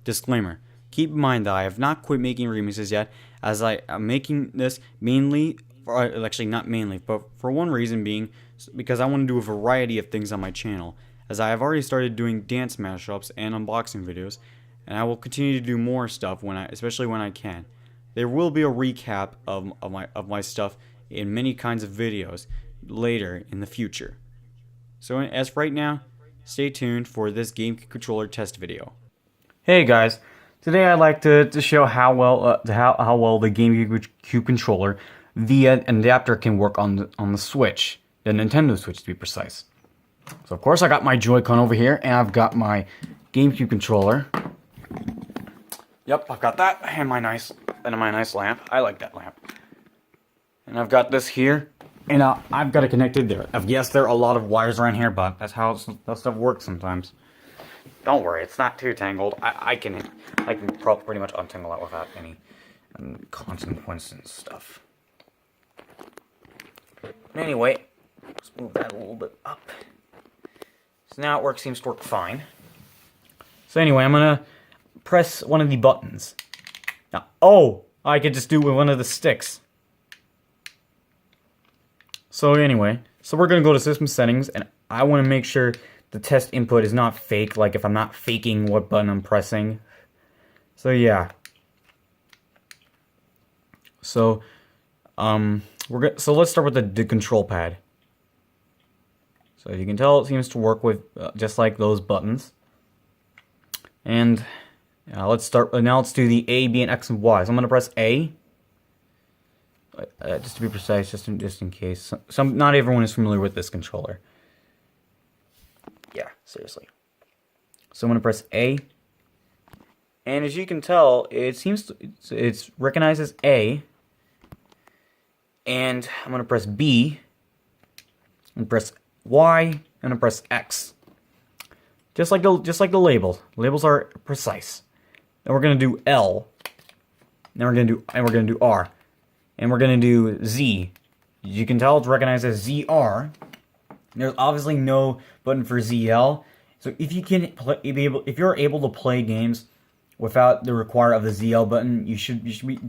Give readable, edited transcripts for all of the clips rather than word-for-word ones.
Disclaimer. Keep in mind that I have not quit making remixes yet, as I am making this mainly, actually not mainly, but for one reason being, because I want to do a variety of things on my channel, as I have already started doing dance mashups and unboxing videos, and I will continue to do more stuff especially when I can. There will be a recap of my stuff in many kinds of videos later in the future. So as for right now, stay tuned for this GameCube controller test video. Hey guys, today I'd like to show how well the GameCube controller via an adapter can work on the Switch, the Nintendo Switch to be precise. So of course I got my Joy-Con over here, and I've got my GameCube controller. Yep, I've got that and my nice lamp. I like that lamp. And I've got this here, and I've got it connected there. Yes, there are a lot of wires around here, but that's how that stuff works sometimes. Don't worry, it's not too tangled. I can pretty much untangle it without any consequences and stuff. Anyway, let's move that a little bit up. So now it seems to work fine. So anyway, I'm gonna press one of the buttons. Now, I could just do it with one of the sticks. So anyway, we're gonna go to system settings, and I want to make sure the test input is not fake, like if I'm not faking what button I'm pressing. So yeah. So let's start with the control pad. So as you can tell, it seems to work with just like those buttons. And let's start. Now let's do the A, B, and X and Y. So I'm gonna press A. Just to be precise, just in case. Not everyone is familiar with this controller. Yeah, seriously. So I'm gonna press A, and as you can tell, it recognizes A. And I'm gonna press B, and press Y, and I'm gonna press X. Just like the labels. Labels are precise. Then we're gonna do L. Then we're gonna do R. And we're gonna do Z. You can tell it's recognized as ZR. There's obviously no button for ZL. So if you're able to play games without the require of the ZL button, you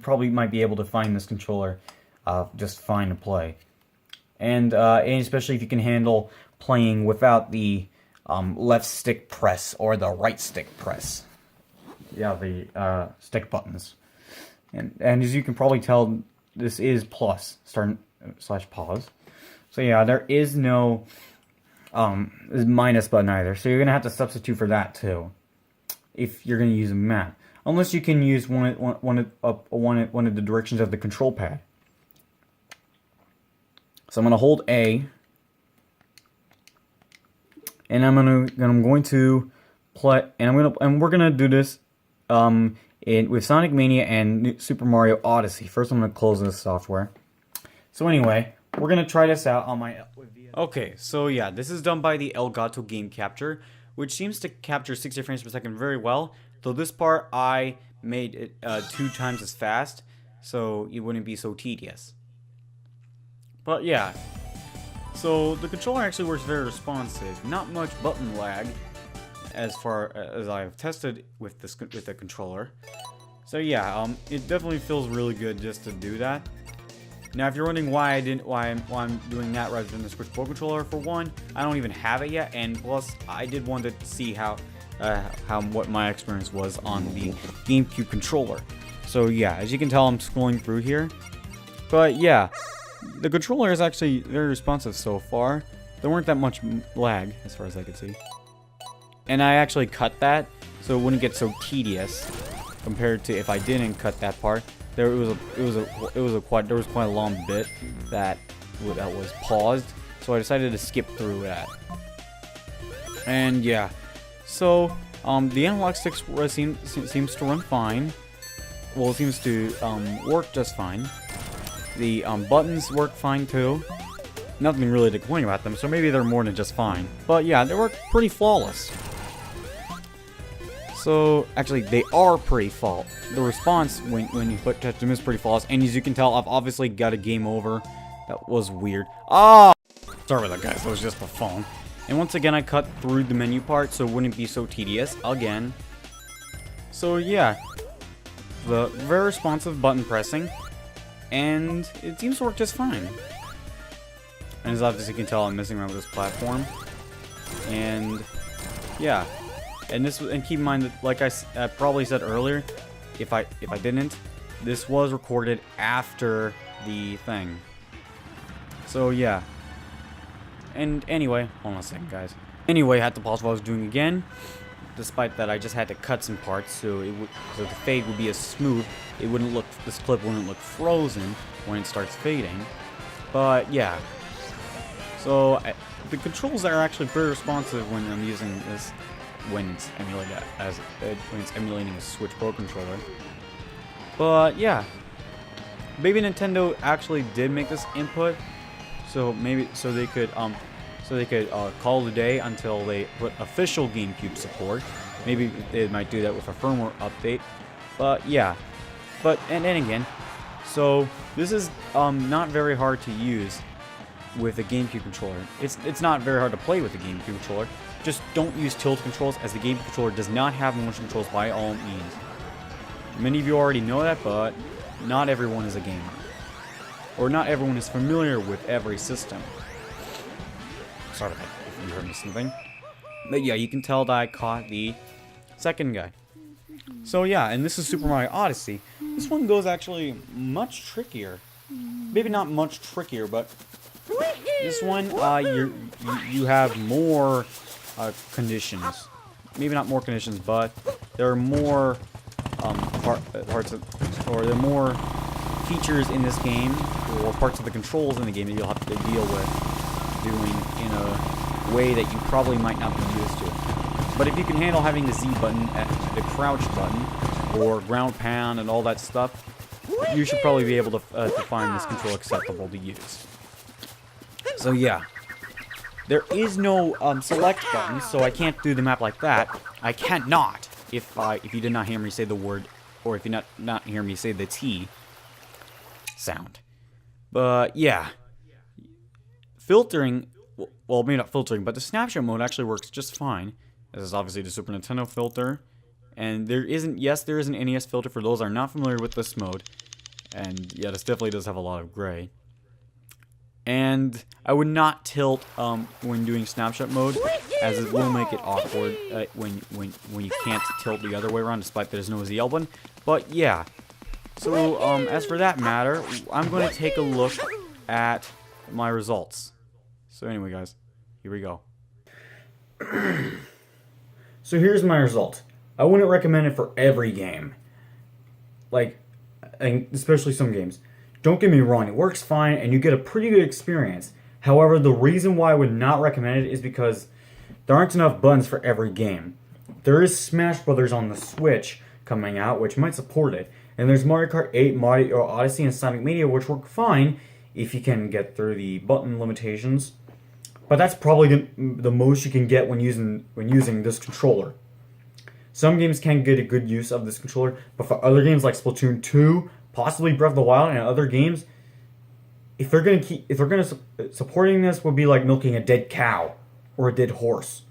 probably might be able to find this controller just fine to play. And especially if you can handle playing without the left stick press or the right stick press. Yeah, the stick buttons. And as you can probably tell, this is plus / pause. So yeah, there is no minus button either. So you're gonna have to substitute for that too, if you're gonna use a map. Unless you can use one of the directions of the control pad. So I'm gonna hold A, and I'm going to play, and we're gonna do this with Sonic Mania and Super Mario Odyssey. First, I'm gonna close this software. So anyway, we're gonna try this out on my. Okay, so yeah, this is done by the Elgato Game Capture, which seems to capture 60 frames per second very well. Though this part I made it 2 times as fast, so it wouldn't be so tedious. But yeah, so the controller actually works very responsive. Not much button lag, as far as I've tested with the controller. So yeah, it definitely feels really good just to do that. Now, if you're wondering why I'm doing that rather than the Switch Pro controller, for one, I don't even have it yet, and plus, I did want to see what my experience was on the GameCube controller. So yeah, as you can tell, I'm scrolling through here. But yeah, the controller is actually very responsive so far. There weren't that much lag, as far as I could see. And I actually cut that, so it wouldn't get so tedious compared to if I didn't cut that part. There was quite a long bit that was paused, so I decided to skip through that. And yeah, so the analog sticks seems to run fine. Well, it seems to work just fine. The buttons work fine too. Nothing really to complain about them, so maybe they're more than just fine. But yeah, they work pretty flawless. So, actually, they are pretty flawless. The response when you touch them is pretty flawless. And as you can tell, I've obviously got a game over. That was weird. Ah! Sorry about that, guys. That was just the phone. And once again, I cut through the menu part so it wouldn't be so tedious. Again. So yeah, the very responsive button pressing, and it seems to work just fine. And as obviously you can tell, I'm messing around with this platform, and yeah, and keep in mind that, like I probably said earlier, if I didn't, this was recorded after the thing. So yeah. And anyway, hold on a second, guys. Anyway, I had to pause what I was doing again. Despite that, I just had to cut some parts so the fade would be as smooth. It wouldn't look, this clip wouldn't look frozen when it starts fading. But yeah. So the controls are actually very responsive when I'm using this, when it's emulating a Switch Pro controller. But yeah, maybe Nintendo actually did make this input, so they could call it a day until they put official GameCube support. Maybe they might do that with a firmware update. But yeah, and then again, so this is not very hard to use with a GameCube controller. It's not very hard to play with a GameCube controller. Just don't use tilt controls, as the GameCube controller does not have motion controls by all means. Many of you already know that, but not everyone is a gamer. Or not everyone is familiar with every system. Sorry if you heard me sniffing. But yeah, you can tell that I caught the second guy. So yeah, and this is Super Mario Odyssey. This one goes actually much trickier. Maybe not much trickier, but this one, you have more conditions. Maybe not more conditions, but there are more there are more features in this game, or parts of the controls in the game that you'll have to deal with doing in a way that you probably might not be used to. But if you can handle having the Z button, the crouch button, or ground pound and all that stuff, you should probably be able to find this control acceptable to use. So yeah, there is no select button, so I can't do the map like that. I cannot if you did not hear me say the word, or if you not hear me say the T sound. But yeah, filtering, well, maybe not filtering, but the snapshot mode actually works just fine. This is obviously the Super Nintendo filter, and there is an NES filter for those that are not familiar with this mode. And yeah, this definitely does have a lot of gray. And I would not tilt when doing snapshot mode, as it will make it awkward when you can't tilt the other way around, despite there's no ZL button. But yeah, so as for that matter, I'm going to take a look at my results. So anyway, guys, here we go. So here's my result. I wouldn't recommend it for every game, and especially some games. Don't get me wrong, it works fine and you get a pretty good experience. However, the reason why I would not recommend it is because there aren't enough buttons for every game. There is Smash Brothers on the Switch coming out, which might support it. And there's Mario Kart 8, Mario Odyssey, and Sonic Mania, which work fine if you can get through the button limitations. But that's probably the most you can get when using this controller. Some games can get a good use of this controller, but for other games like Splatoon 2, possibly Breath of the Wild, and other games, if they're gonna supporting this would be like milking a dead cow or a dead horse.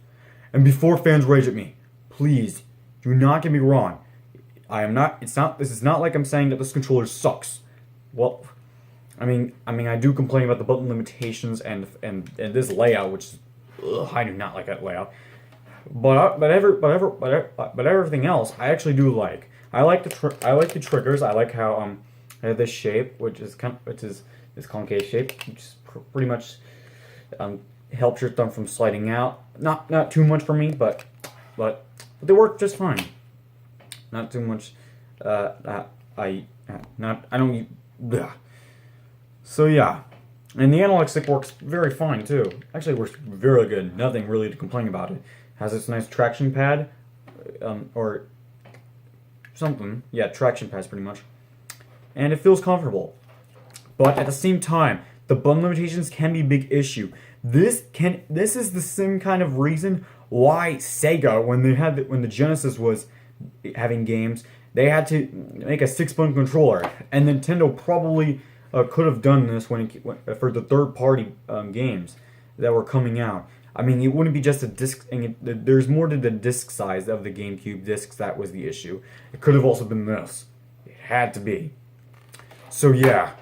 And before fans rage at me, please do not get me wrong. This is not like I'm saying that this controller sucks. Well, I mean I do complain about the button limitations and this layout, which I do not like that layout. But everything else I actually do like. I like the triggers. I like how I have this shape, which is this concave shape, which is pretty much helps your thumb from sliding out. Not too much for me, but they work just fine. Not too much. I don't. Bleh. So yeah, and the analog stick works very fine too. Actually, it works very good. Nothing really to complain about it. Has this nice traction pad, or something. Yeah, traction pads pretty much. And it feels comfortable. But at the same time, the button limitations can be a big issue. This is the same kind of reason why Sega, when the Genesis was having games, they had to make a 6-button controller. And Nintendo probably could have done this for the third-party games that were coming out. I mean, it wouldn't be just a disc. And there's more to the disc size of the GameCube discs that was the issue. It could have also been this. It had to be. So yeah,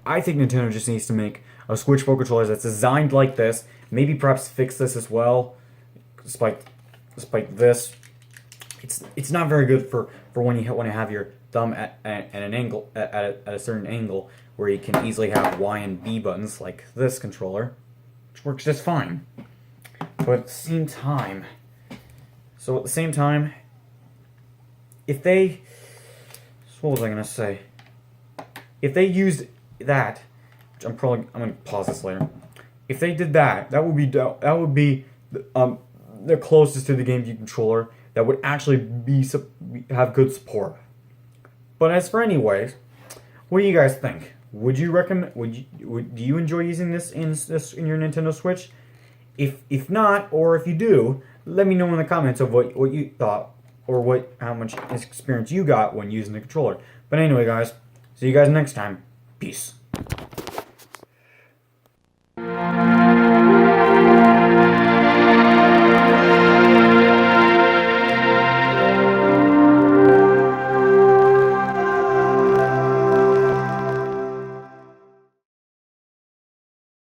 I think Nintendo just needs to make a Switch Pro controller that's designed like this. Maybe perhaps fix this as well. Despite this, it's not very good for when you have your thumb at an angle at a certain angle where you can easily have Y and B buttons like this controller, which works just fine. But at the same time, if they, what was I gonna say? If they used that, which I'm gonna pause this later. If they did that, that would be the closest to the GameCube controller that would actually have good support. But as for anyways, what do you guys think? Would you recommend? Do you enjoy using this in your Nintendo Switch? If not, or if you do, let me know in the comments of what you thought or how much experience you got when using the controller. But anyway, guys, see you guys next time. Peace.